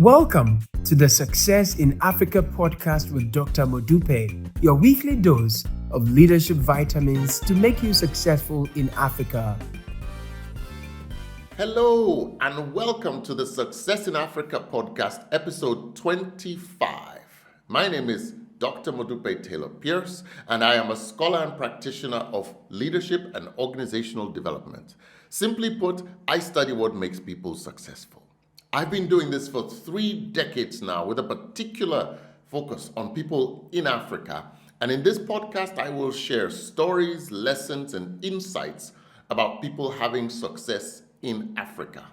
Welcome to the Success in Africa podcast with Dr. Modupe, your weekly dose of leadership vitamins to make you successful in Africa. Hello, and welcome to the Success in Africa podcast, episode 25. My name is Dr. Modupe Taylor Pierce, and I am a scholar and practitioner of leadership and organizational development. Simply put, I study what makes people successful. I've been doing this for 3 decades now with a particular focus on people in Africa. And in this podcast, I will share stories, lessons, and insights about people having success in Africa.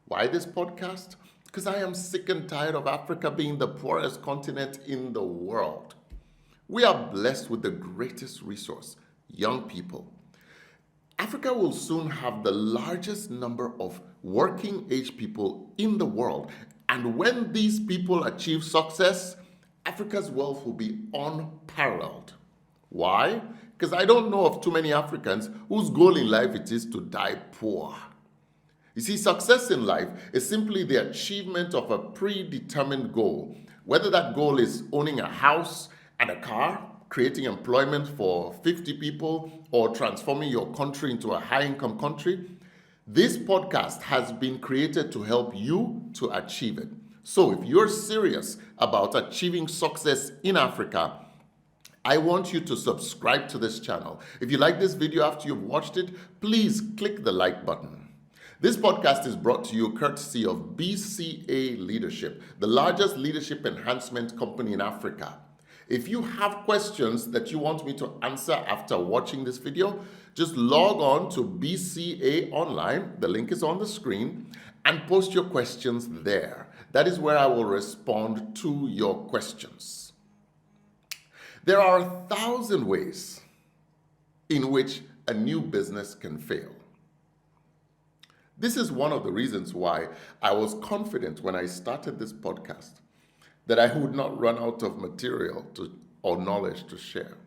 Why this podcast? Because I am sick and tired of Africa being the poorest continent in the world. We are blessed with the greatest resource, young people. Africa will soon have the largest number of working age people in the world. And when these people achieve success, Africa's wealth will be unparalleled. Why? Because I don't know of too many Africans whose goal in life it is to die poor. You see, success in life is simply the achievement of a predetermined goal, whether that goal is owning a house and a car, creating employment for 50 people, or transforming your country into a high-income country. This podcast has been created to help you to achieve it. So if you're serious about achieving success in Africa, I want you to subscribe to this channel. If you like this video after you've watched it, please click the like button. This podcast is brought to you courtesy of BCA Leadership, the largest leadership enhancement company in Africa. If you have questions that you want me to answer after watching this video, just log on to BCA Online, the link is on the screen, and post your questions there. That is where I will respond to your questions. There are 1,000 ways in which a new business can fail. This is one of the reasons why I was confident when I started this podcast that I would not run out of material or knowledge to share.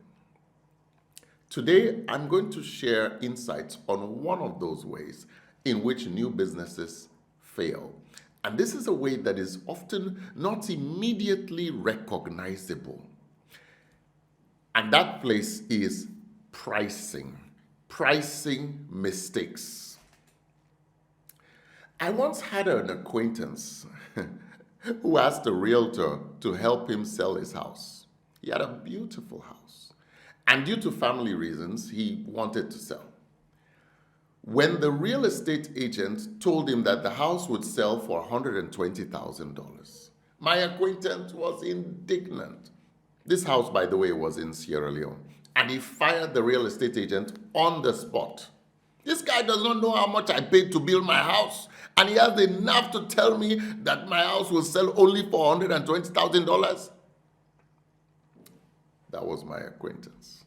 Today, I'm going to share insights on one of those ways in which new businesses fail. And this is a way that is often not immediately recognizable. And that place is pricing mistakes. I once had an acquaintance who asked a realtor to help him sell his house. He had a beautiful house, and due to family reasons, he wanted to sell. When the real estate agent told him that the house would sell for $120,000, my acquaintance was indignant. This house, by the way, was in Sierra Leone, and he fired the real estate agent on the spot. This guy does not know how much I paid to build my house, and he has enough to tell me that my house will sell only for $120,000. That was my acquaintance,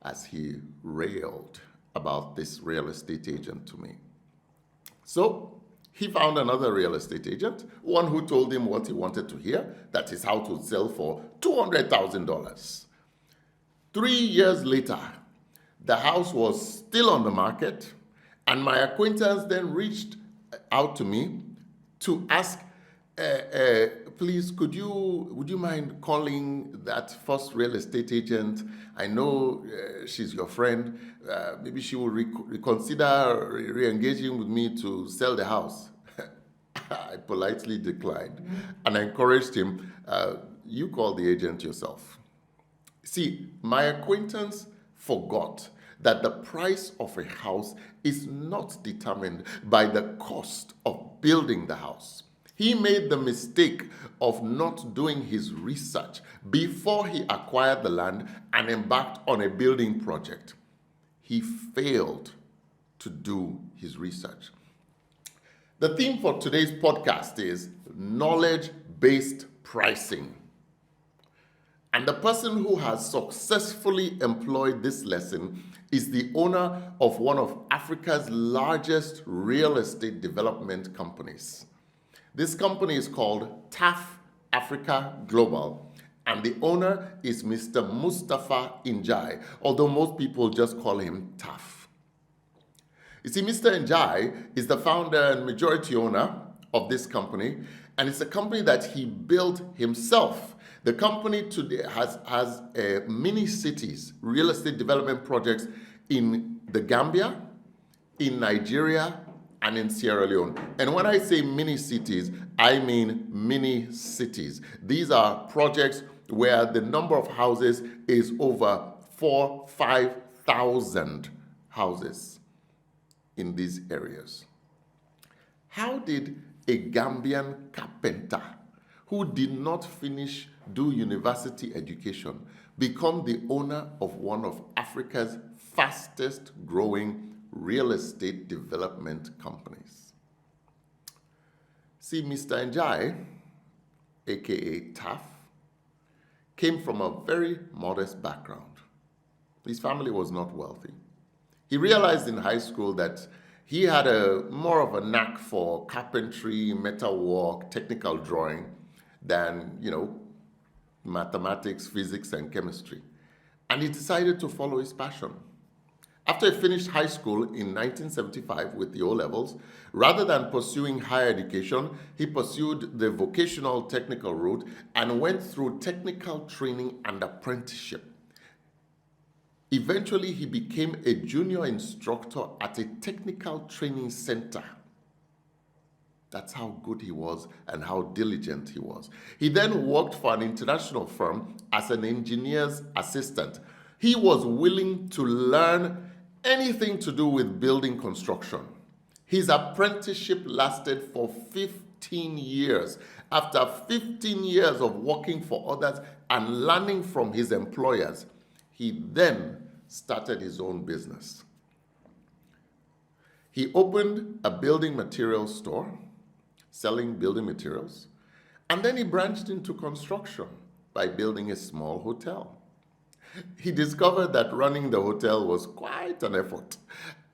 as he railed about this real estate agent to me. So he found another real estate agent, one who told him what he wanted to hear, that his house would sell for $200,000. 3 years later, the house was still on the market, and my acquaintance then reached out to me to ask, please, would you mind calling that first real estate agent? I know she's your friend. Maybe she will reconsider re-engaging with me to sell the house. I politely declined, and I encouraged him, you call the agent yourself. See, my acquaintance forgot that the price of a house is not determined by the cost of building the house. He made the mistake of not doing his research before he acquired the land and embarked on a building project. He failed to do his research. The theme for today's podcast is knowledge-based pricing. And the person who has successfully employed this lesson is the owner of one of Africa's largest real estate development companies. This company is called TAF Africa Global, and the owner is Mr. Mustapha Njie, although most people just call him TAF. You see, Mr. Njie is the founder and majority owner of this company, and it's a company that he built himself. The company today has mini cities, real estate development projects in the Gambia, in Nigeria, and in Sierra Leone. And when I say mini cities, I mean mini cities. These are projects where the number of houses is over 5,000 houses in these areas. How did a Gambian carpenter who did not do university education become the owner of one of Africa's fastest growing real estate development companies? See, Mr. Njie, aka Taf, came from a very modest background. His family was not wealthy. He realized in high school that he had more of a knack for carpentry, metalwork, technical drawing than, mathematics, physics, and chemistry. And he decided to follow his passion. After he finished high school in 1975 with the O-levels, rather than pursuing higher education, he pursued the vocational technical route and went through technical training and apprenticeship. Eventually, he became a junior instructor at a technical training center. That's how good he was and how diligent he was. He then worked for an international firm as an engineer's assistant. He was willing to learn anything to do with building construction. His apprenticeship lasted for 15 years. After 15 years of working for others and learning from his employers, he then started his own business. He opened a building materials store, selling building materials, and then he branched into construction by building a small hotel. He discovered that running the hotel was quite an effort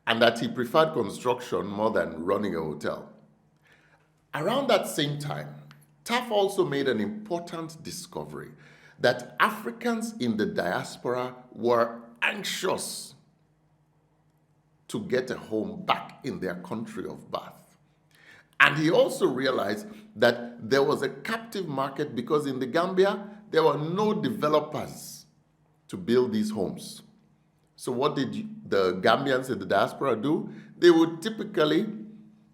and that he preferred construction more than running a hotel. Around that same time, Taf also made an important discovery that Africans in the diaspora were anxious to get a home back in their country of birth. And he also realized that there was a captive market because in the Gambia, there were no developers to build these homes. So what did the Gambians in the diaspora do? They would typically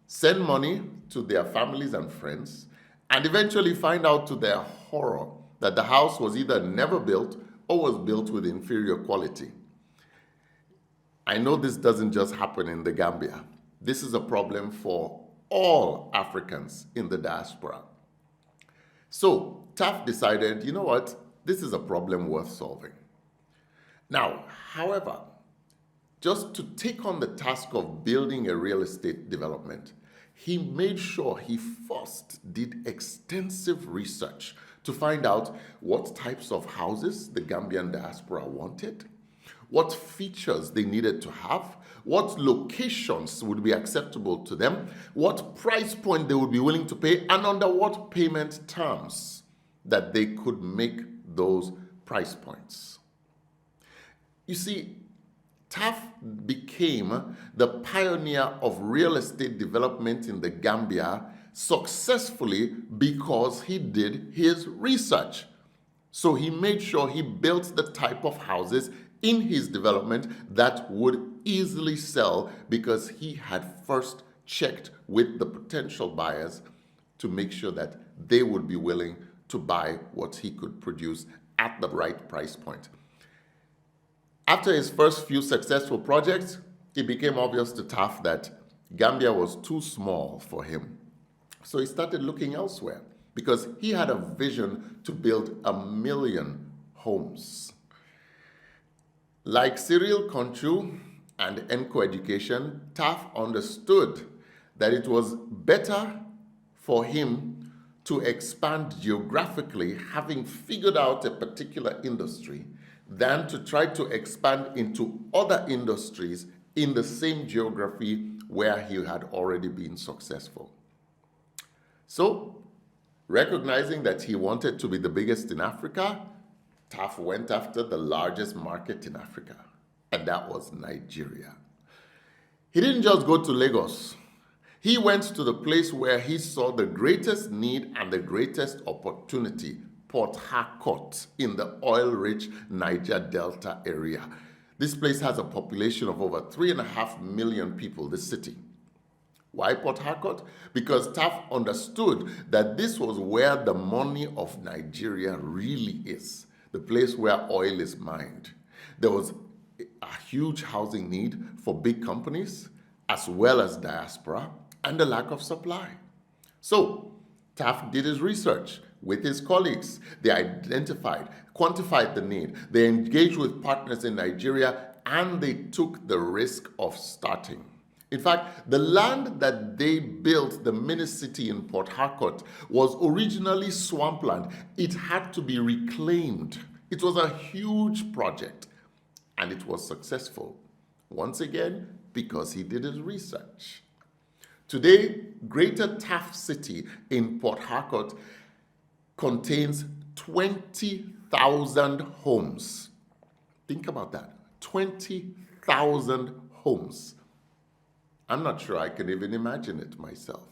send money to their families and friends and eventually find out to their horror that the house was either never built or was built with inferior quality. I know this doesn't just happen in the Gambia. This is a problem for all Africans in the diaspora. So Taf decided, you know what, this is a problem worth solving. Now, however, just to take on the task of building a real estate development, he made sure he first did extensive research to find out what types of houses the Gambian diaspora wanted, what features they needed to have, what locations would be acceptable to them, what price point they would be willing to pay, and under what payment terms that they could make those price points. You see, Taf became the pioneer of real estate development in the Gambia successfully because he did his research. So he made sure he built the type of houses in his development that would easily sell because he had first checked with the potential buyers to make sure that they would be willing to buy what he could produce at the right price point. After his first few successful projects, it became obvious to Taf that Gambia was too small for him. So he started looking elsewhere because he had a vision to build 1 million homes. Like Cyril Konchu and Enco Education, Taf understood that it was better for him to expand geographically, having figured out a particular industry, than to try to expand into other industries in the same geography where he had already been successful. So, recognizing that he wanted to be the biggest in Africa, Taf went after the largest market in Africa, and that was Nigeria. He didn't just go to Lagos. He went to the place where he saw the greatest need and the greatest opportunity, Port Harcourt, in the oil-rich Niger Delta area. This place has a population of over 3.5 million people, this city. Why Port Harcourt? Because Taft understood that this was where the money of Nigeria really is, the place where oil is mined. There was a huge housing need for big companies, as well as diaspora, and a lack of supply. So Taft did his research with his colleagues. They identified, quantified the need. They engaged with partners in Nigeria, and they took the risk of starting. In fact, the land that they built, the mini city in Port Harcourt, was originally swampland. It had to be reclaimed. It was a huge project, and it was successful. Once again, because he did his research. Today, Greater Taft City in Port Harcourt contains 20,000 homes. Think about that, 20,000 homes. I'm not sure I can even imagine it myself.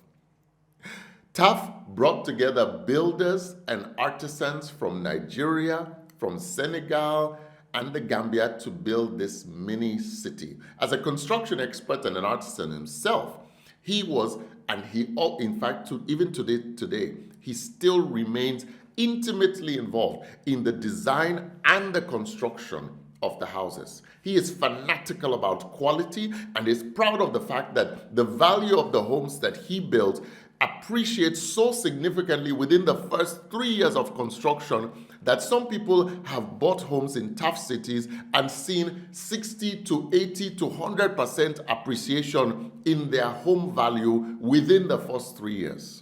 Taft brought together builders and artisans from Nigeria, from Senegal, and the Gambia to build this mini city. As a construction expert and an artisan himself, he was, and he, in fact, even today, he still remains intimately involved in the design and the construction of the houses. He is fanatical about quality and is proud of the fact that the value of the homes that he built appreciates so significantly within the first 3 years of construction that some people have bought homes in tough cities and seen 60 to 80 to 100% appreciation in their home value within the first 3 years.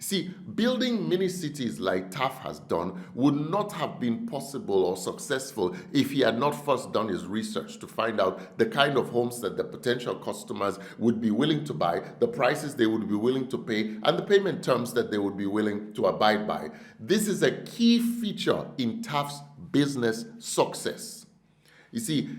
See, building mini cities like Taft has done would not have been possible or successful if he had not first done his research to find out the kind of homes that the potential customers would be willing to buy, the prices they would be willing to pay, and the payment terms that they would be willing to abide by. This is a key feature in Taft's business success. You see,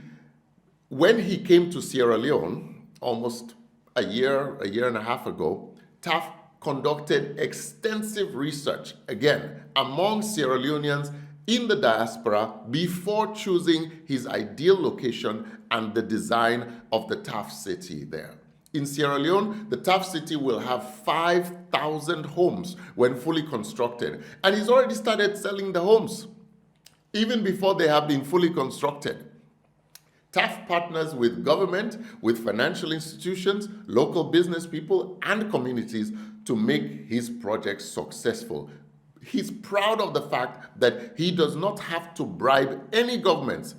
when he came to Sierra Leone almost a year and a half ago, Taft conducted extensive research, again, among Sierra Leoneans in the diaspora before choosing his ideal location and the design of the Taft City there. In Sierra Leone, the Taft City will have 5,000 homes when fully constructed, and he's already started selling the homes, even before they have been fully constructed. Taft partners with government, with financial institutions, local business people, and communities to make his projects successful. He's proud of the fact that he does not have to bribe any governments.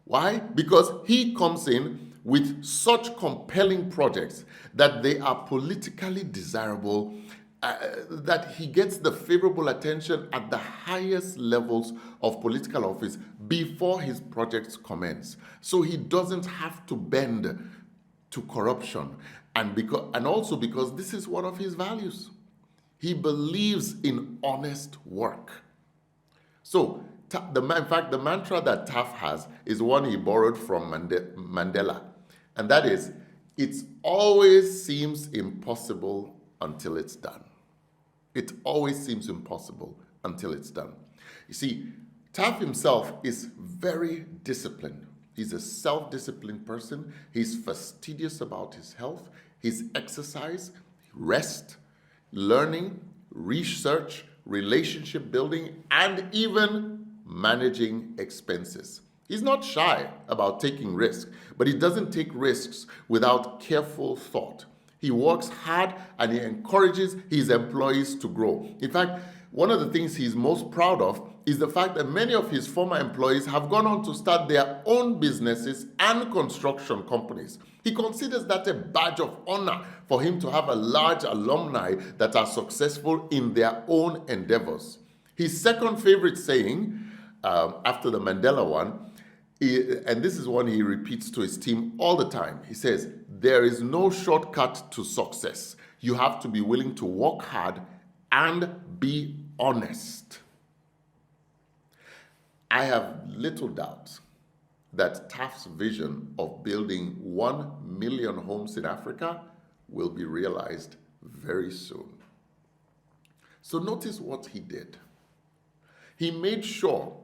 Why? Because he comes in with such compelling projects that they are politically desirable, that he gets the favorable attention at the highest levels of political office before his projects commence. So he doesn't have to bend to corruption, and also because this is one of his values. He believes in honest work. So, in fact, the mantra that Taft has is one he borrowed from Mandela, and that is, it always seems impossible until it's done. It always seems impossible until it's done. You see, Taft himself is very disciplined. He's a self-disciplined person. He's fastidious about his health, his exercise, rest, learning, research, relationship building, and even managing expenses. He's not shy about taking risks, but he doesn't take risks without careful thought. He works hard and he encourages his employees to grow. In fact, one of the things he's most proud of is the fact that many of his former employees have gone on to start their own businesses and construction companies. He considers that a badge of honor for him to have a large alumni that are successful in their own endeavors. His second favorite saying, after the Mandela one, and this is one he repeats to his team all the time. He says, there is no shortcut to success. You have to be willing to work hard and be honest. I have little doubt that Taft's vision of building 1 million homes in Africa will be realized very soon. So notice what he did. He made sure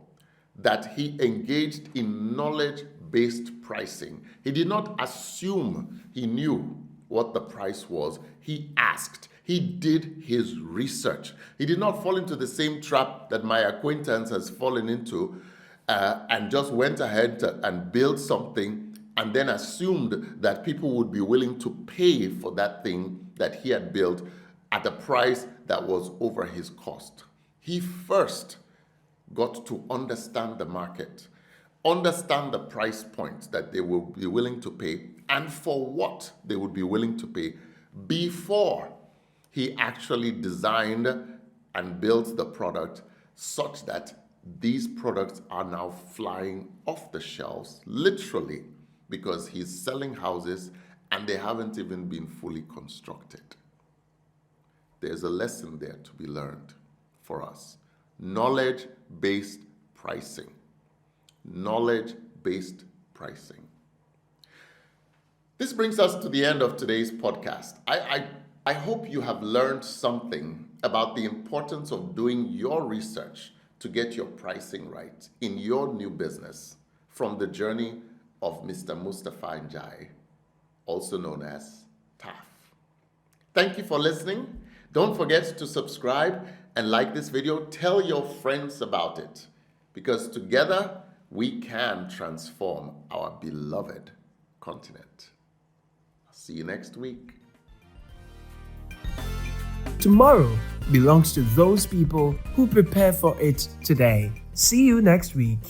that he engaged in knowledge-based pricing. He did not assume he knew what the price was. He asked. He did his research. He did not fall into the same trap that my acquaintance has fallen into and just went ahead and built something and then assumed that people would be willing to pay for that thing that he had built at a price that was over his cost. He first got to understand the market, understand the price point that they will be willing to pay and for what they would be willing to pay before he actually designed and built the product such that these products are now flying off the shelves, literally, because he's selling houses and they haven't even been fully constructed. There's a lesson there to be learned for us. Knowledge-based pricing. Knowledge-based pricing. This brings us to the end of today's podcast. I hope you have learned something about the importance of doing your research to get your pricing right in your new business from the journey of Mr. Mustapha Njie, also known as TAF. Thank you for listening. Don't forget to subscribe and like this video. Tell your friends about it because together we can transform our beloved continent. See you next week. Tomorrow belongs to those people who prepare for it today. See you next week.